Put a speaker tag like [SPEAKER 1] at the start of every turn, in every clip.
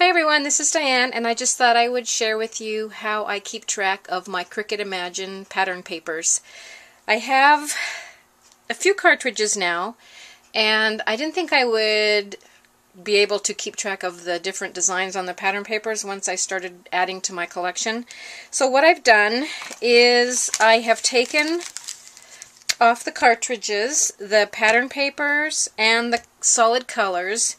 [SPEAKER 1] Hi everyone, this is Diane, and I just thought I would share with you how I keep track of my Cricut Imagine pattern papers. I have a few cartridges now, and I didn't think I would be able to keep track of the different designs on the pattern papers once I started adding to my collection. So what I've done is I have taken off the cartridges the pattern papers and the solid colors,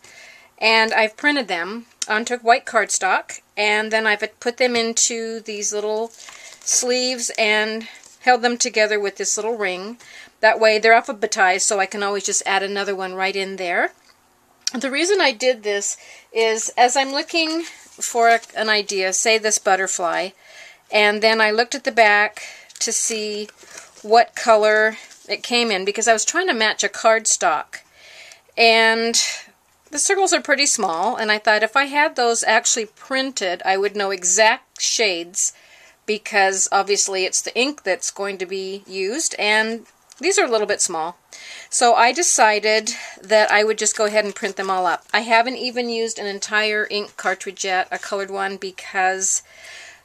[SPEAKER 1] and I've printed them onto white cardstock, and then I've put them into these little sleeves and held them together with this little ring. That way they're alphabetized, so I can always just add another one right in there. The reason I did this is as I'm looking for an idea, say this butterfly, and then I looked at the back to see what color it came in, because I was trying to match a cardstock, and the circles are pretty small, and I thought if I had those actually printed, I would know exact shades, because obviously it's the ink that's going to be used, and these are a little bit small. So I decided that I would just go ahead and print them all up. I haven't even used an entire ink cartridge yet, a colored one, because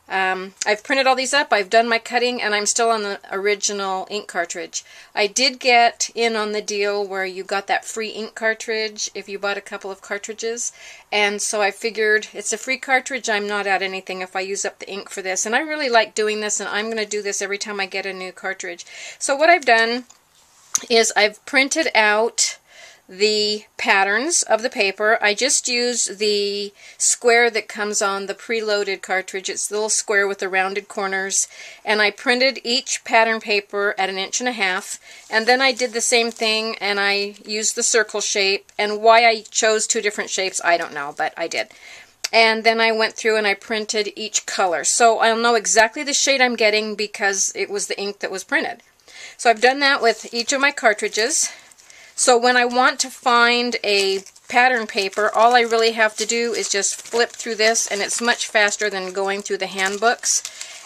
[SPEAKER 1] I've printed all these up, I've done my cutting, and I'm still on the original ink cartridge. I did get in on the deal where you got that free ink cartridge if you bought a couple of cartridges, and so I figured it's a free cartridge, I'm not out anything if I use up the ink for this, and I really like doing this, and I'm going to do this every time I get a new cartridge. So what I've done is I've printed out the patterns of the paper. I just used the square that comes on the preloaded cartridge. It's the little square with the rounded corners, and I printed each pattern paper at 1.5 inches, and then I did the same thing and I used the circle shape, and why I chose two different shapes I don't know, but I did. And then I went through and I printed each color, so I'll know exactly the shade I'm getting because it was the ink that was printed. So I've done that with each of my cartridges. So when I want to find a pattern paper, all I really have to do is just flip through this, and it's much faster than going through the handbooks.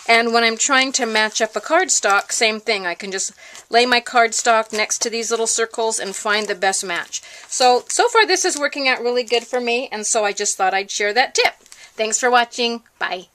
[SPEAKER 1] And when I'm trying to match up a cardstock, same thing. I can just lay my cardstock next to these little circles and find the best match. So far this is working out really good for me, and so I just thought I'd share that tip. Thanks for watching. Bye.